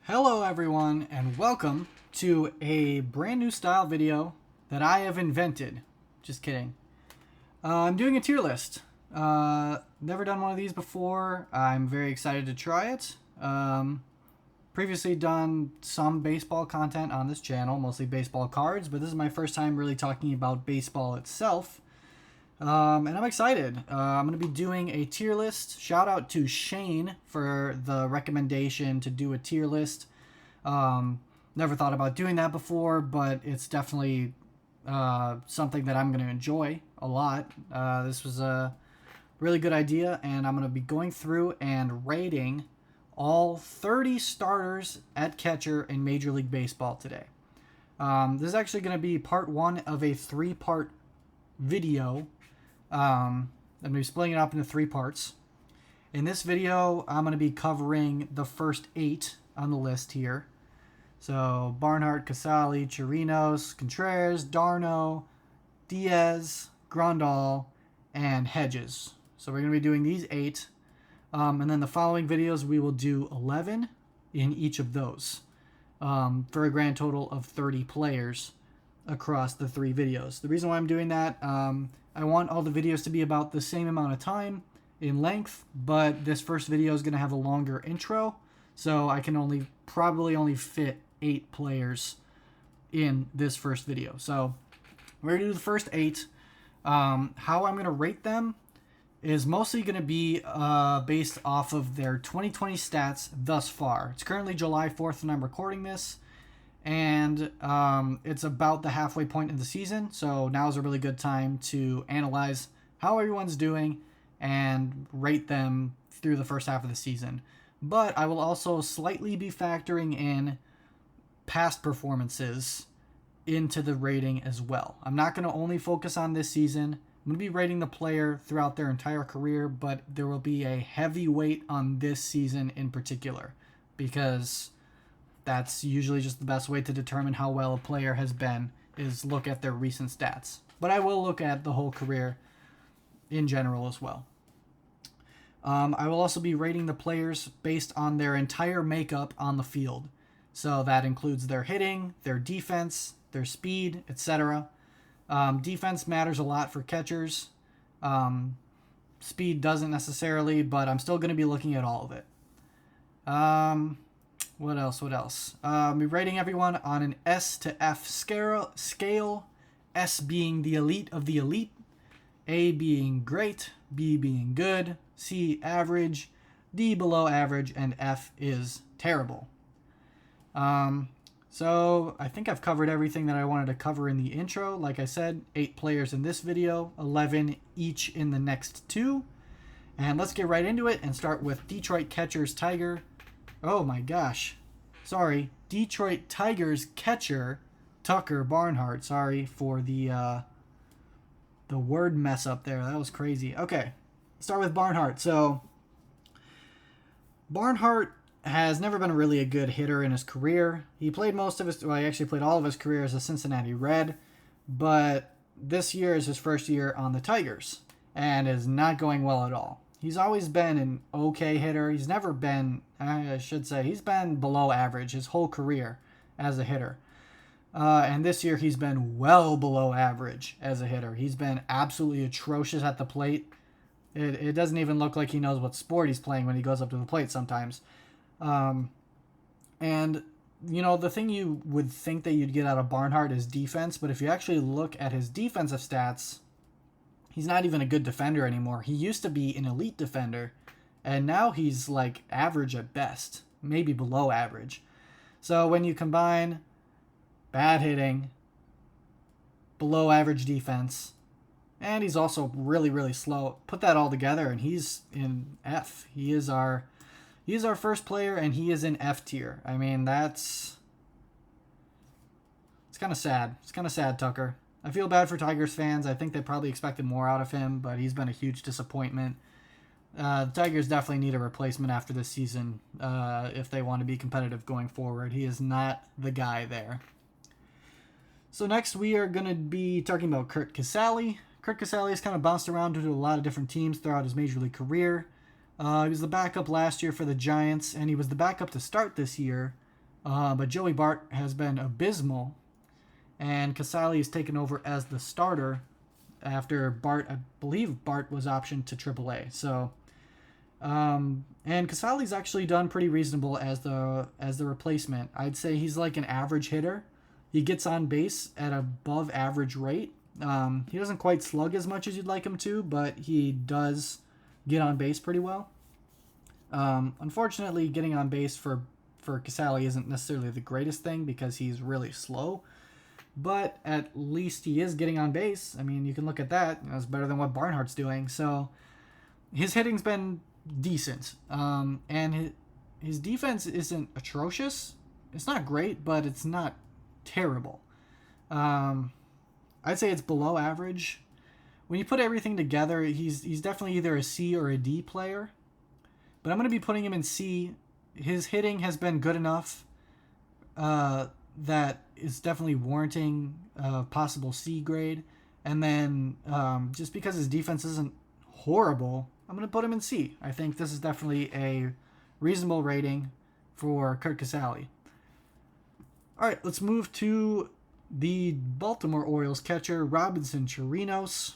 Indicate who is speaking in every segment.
Speaker 1: Hello everyone and welcome to a brand new style video that I have invented. Just kidding. I'm doing a tier list. Never done one of these before. I'm very excited to try it. Previously done some baseball content on this channel, mostly baseball cards, but this is my first time really talking about baseball itself. And I'm excited. I'm going to be doing a tier list. Shout out to Shane for the recommendation to do a tier list. Never thought about doing that before, but it's definitely something that I'm going to enjoy a lot. This was a really good idea, and I'm going to be going through and rating all 30 starters at catcher in Major League Baseball today. This is actually going to be part one of a three-part video. I'm going to be splitting it up into three parts. In this video, I'm going to be covering the first 8 on the list here. So, Barnhart, Casali, Chirinos, Contreras, Darno, Diaz, Grandal, and Hedges. So we're going to be doing these 8. And then the following videos, we will do 11 in each of those. For a grand total of 30 players across the 3 videos. The reason why I'm doing that, I want all the videos to be about the same amount of time in length, but this first video is going to have a longer intro, so I can probably only fit 8 players in this first video. So we're going to do the first 8. How I'm going to rate them is mostly going to be based off of their 2020 stats thus far. It's currently July 4th when I'm recording this, and it's about the halfway point in the season, so now is a really good time to analyze how everyone's doing and rate them through the first half of the season. But I will also slightly be factoring in past performances into the rating as well. I'm not going to only focus on this season. I'm going to be rating the player throughout their entire career, but there will be a heavy weight on this season in particular, because that's usually just the best way to determine how well a player has been, is look at their recent stats. But I will look at the whole career in general as well. I will also be rating the players based on their entire makeup on the field. So that includes their hitting, their defense, their speed, etc. Defense matters a lot for catchers. Speed doesn't necessarily, but I'm still going to be looking at all of it. What else? We're rating everyone on an S to F scale. S being the elite of the elite. A being great. B being good. C average. D below average. And F is terrible. So I think I've covered everything that I wanted to cover in the intro. Like I said, 8 players in this video. 11 each in the next 2. And let's get right into it and start with Detroit catchers Tiger. Oh my gosh. Sorry. Detroit Tigers catcher Tucker Barnhart. Sorry for the word mess up there. That was crazy. Okay. Let's start with Barnhart. So Barnhart has never been really a good hitter in his career. He played he actually played all of his career as a Cincinnati Red, but this year is his first year on the Tigers and is not going well at all. He's always been an okay hitter. He's never been, he's been below average his whole career as a hitter. And this year he's been well below average as a hitter. He's been absolutely atrocious at the plate. It doesn't even look like he knows what sport he's playing when he goes up to the plate sometimes. And, you know, the thing you would think that you'd get out of Barnhart is defense, but if you actually look at his defensive stats, he's not even a good defender anymore. He used to be an elite defender, and now he's like average at best, maybe below average. So when you combine bad hitting, below average defense, and he's also really, really slow, put that all together, and he's in F. He's our first player, and he is in F tier. I mean, it's kind of sad. It's kind of sad, Tucker. I feel bad for Tigers fans. I think they probably expected more out of him, but he's been a huge disappointment. The Tigers definitely need a replacement after this season if they want to be competitive going forward. He is not the guy there. So next we are going to be talking about Curt Casali. Curt Casali has kind of bounced around to a lot of different teams throughout his Major League career. He was the backup last year for the Giants, and he was the backup to start this year But Joey Bart has been abysmal, and Casali has taken over as the starter after Bart, I believe Bart was optioned to AAA. So, and Casali's actually done pretty reasonable as the replacement. I'd say he's like an average hitter. He gets on base at above average rate. He doesn't quite slug as much as you'd like him to, but he does get on base pretty well. Unfortunately, getting on base for Casali isn't necessarily the greatest thing because he's really slow. But at least he is getting on base. I mean, you can look at that. It's better than what Barnhart's doing. So his hitting's been decent. And his defense isn't atrocious. It's not great, but it's not terrible. I'd say it's below average. When you put everything together, he's definitely either a C or a D player. But I'm going to be putting him in C. His hitting has been good enough that it's definitely warranting a possible C grade. And then just because his defense isn't horrible, I'm going to put him in C. I think this is definitely a reasonable rating for Curt Casali. All right, let's move to the Baltimore Orioles catcher, Robinson Chirinos.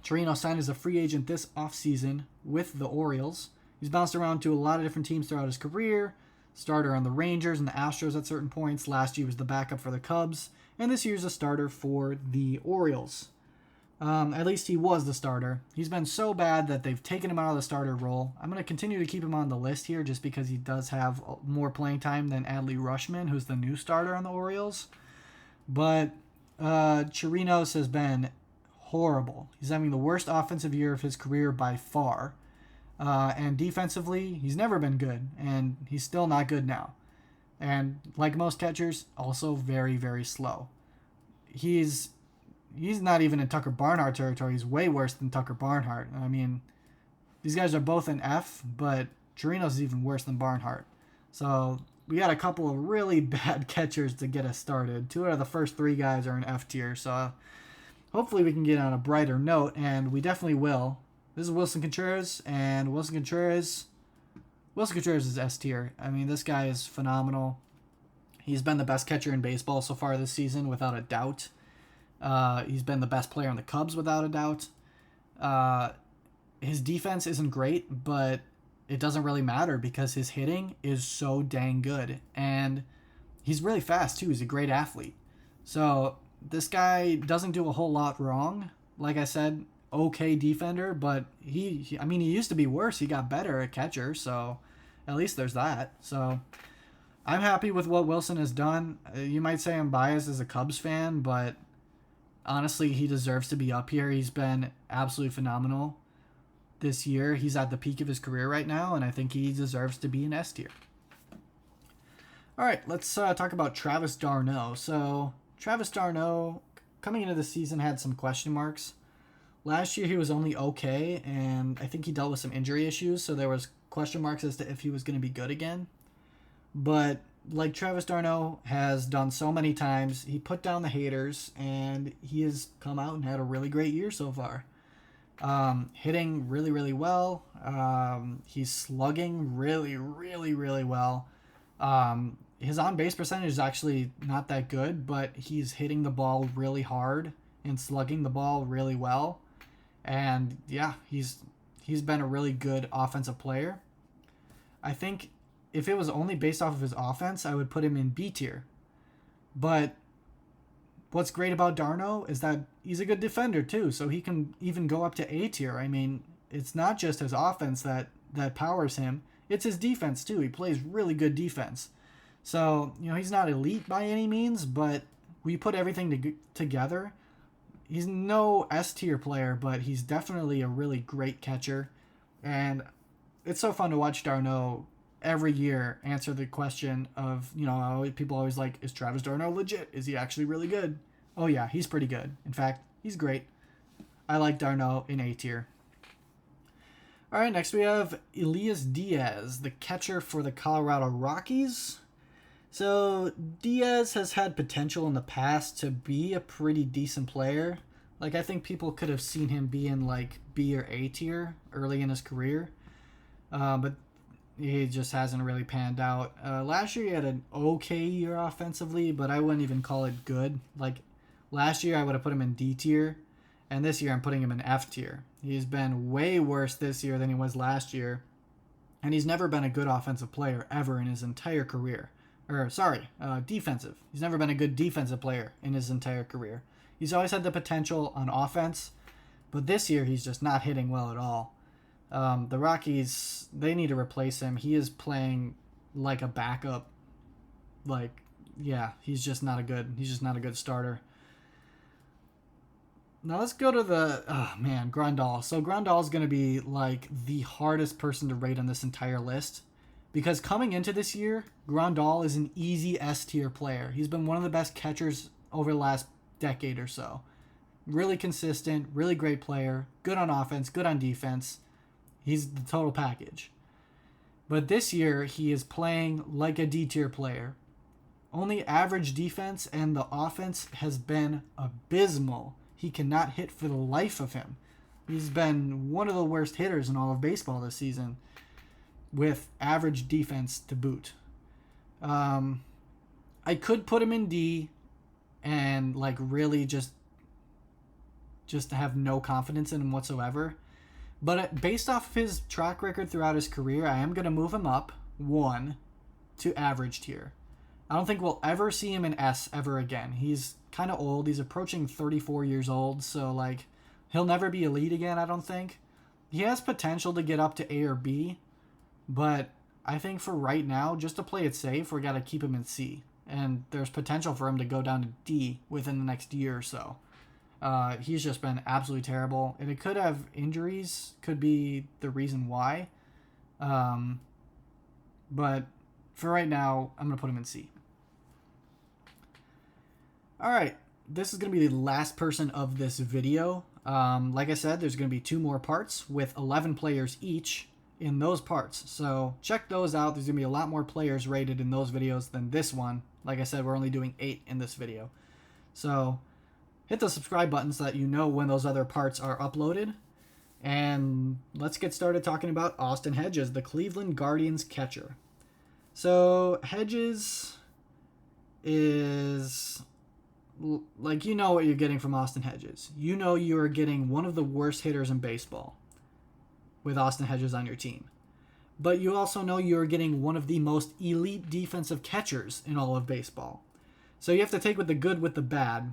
Speaker 1: Chirinos signed as a free agent this offseason with the Orioles. He's bounced around to a lot of different teams throughout his career. Starter on the Rangers and the Astros at certain points. Last year was the backup for the Cubs. And this year's a starter for the Orioles. At least he was the starter. He's been so bad that they've taken him out of the starter role. I'm going to continue to keep him on the list here just because he does have more playing time than Adley Rutschman, who's the new starter on the Orioles. But Chirinos has been horrible. He's having the worst offensive year of his career by far. And defensively, he's never been good, and he's still not good now. And like most catchers, also very, very slow. He's not even in Tucker Barnhart territory. He's way worse than Tucker Barnhart. I mean, these guys are both an F, but Chirinos is even worse than Barnhart. So we got a couple of really bad catchers to get us started. 2 out of the first 3 guys are in F tier, so hopefully we can get on a brighter note, and we definitely will. This is Wilson Contreras, and Wilson Contreras is S tier. I mean, this guy is phenomenal. He's been the best catcher in baseball so far this season, without a doubt. He's been the best player on the Cubs, without a doubt. His defense isn't great, but it doesn't really matter because his hitting is so dang good. And he's really fast, too. He's a great athlete. So this guy doesn't do a whole lot wrong. Like I said, okay defender, but he used to be worse. He got better at catcher, so at least there's that. So I'm happy with what Wilson has done. You might say I'm biased as a Cubs fan, but honestly, he deserves to be up here. He's been absolutely phenomenal this year. He's at the peak of his career right now, and I think he deserves to be an S tier. All right, let's talk about Travis d'Arnaud. So Travis d'Arnaud, coming into the season, had some question marks. Last year, he was only okay, and I think he dealt with some injury issues, so there was question marks as to if he was going to be good again. But like Travis d'Arnaud has done so many times, he put down the haters, and he has come out and had a really great year so far. Hitting really, really well. He's slugging really, really, really well. His on-base percentage is actually not that good, but he's hitting the ball really hard and slugging the ball really well. And yeah, he's been a really good offensive player. I think if it was only based off of his offense, I would put him in B tier. But what's great about d'Arnaud is that he's a good defender too, so he can even go up to A tier. I mean, it's not just his offense that powers him, it's his defense too. He plays really good defense. So, he's not elite by any means, but we put everything together. He's no S tier player, but he's definitely a really great catcher. And it's so fun to watch d'Arnaud every year answer the question of, people always like, is Travis d'Arnaud legit? Is he actually really good? Oh yeah, he's pretty good. In fact, he's great. I like d'Arnaud in A tier. All right, next we have Elias Diaz, the catcher for the Colorado Rockies. So Diaz has had potential in the past to be a pretty decent player. Like, I think people could have seen him be in like B or A tier early in his career. But he just hasn't really panned out. Last year he had an okay year offensively, but I wouldn't even call it good. Like last year I would have put him in D tier, and this year I'm putting him in F tier. He's been way worse this year than he was last year, and he's never been a good offensive player ever in his entire career. Defensive. He's never been a good defensive player in his entire career. He's always had the potential on offense, but this year he's just not hitting well at all. The Rockies, they need to replace him. He is playing like a backup. He's just not a good starter. Now let's go to Grandal. So Grandal is going to be like the hardest person to rate on this entire list, because coming into this year, Grandal is an easy S tier player. He's been one of the best catchers over the last decade or so. Really consistent, really great player, good on offense, good on defense. He's the total package. But this year, he is playing like a D tier player. Only average defense, and the offense has been abysmal. He cannot hit for the life of him. He's been one of the worst hitters in all of baseball this season, with average defense to boot. I could put him in D and really just have no confidence in him whatsoever. But based off of his track record throughout his career, I am going to move him up one to average tier. I don't think we'll ever see him in S ever again. He's kind of old. He's approaching 34 years old, so he'll never be elite again, I don't think. He has potential to get up to A or B, but I think for right now, just to play it safe, we got to keep him in C. And there's potential for him to go down to D within the next year or so. He's just been absolutely terrible. And it could have injuries, could be the reason why. But for right now, I'm going to put him in C. All right, this is going to be the last person of this video. Like I said, there's going to be 2 more parts with 11 players each in those parts. So check those out. There's going to be a lot more players rated in those videos than this one. Like I said, we're only doing 8 in this video. So hit the subscribe button so that you know when those other parts are uploaded. And let's get started talking about Austin Hedges, the Cleveland Guardians catcher. So Hedges is... you know what you're getting from Austin Hedges. You know you are getting one of the worst hitters in baseball with Austin Hedges on your team. But you also know you're getting one of the most elite defensive catchers in all of baseball. So you have to take with the good with the bad.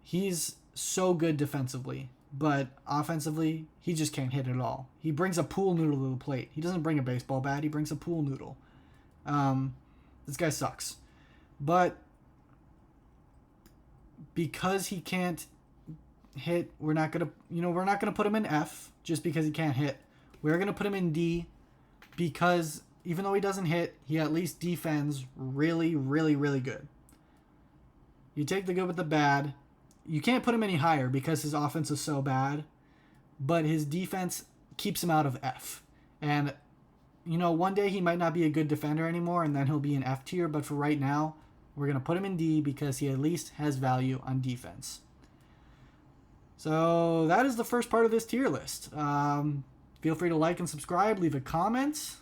Speaker 1: He's so good defensively, but offensively, he just can't hit at all. He brings a pool noodle to the plate. He doesn't bring a baseball bat. He brings a pool noodle. This guy sucks. But because he can't hit, we're not gonna put him in F just because he can't hit. We're gonna put him in D because even though he doesn't hit, he at least defends really, really, really good. You take the good with the bad. You can't put him any higher because his offense is so bad, but his defense keeps him out of F. And one day he might not be a good defender anymore, and then he'll be in F tier. But for right now, we're going to put him in D because he at least has value on defense. So that is the first part of this tier list. Feel free to like and subscribe, leave a comment,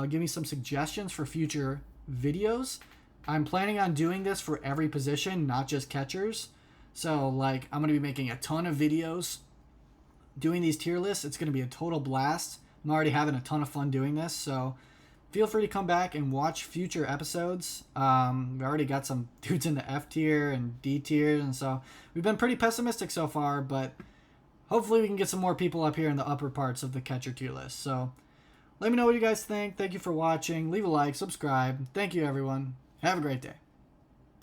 Speaker 1: give me some suggestions for future videos. I'm planning on doing this for every position, not just catchers. So I'm going to be making a ton of videos doing these tier lists. It's going to be a total blast. I'm already having a ton of fun doing this, so feel free to come back and watch future episodes. We already got some dudes in the F tier and D tier, and so we've been pretty pessimistic so far, but hopefully we can get some more people up here in the upper parts of the catcher tier list. So let me know what you guys think. Thank you for watching. Leave a like, subscribe. Thank you, everyone. Have a great day.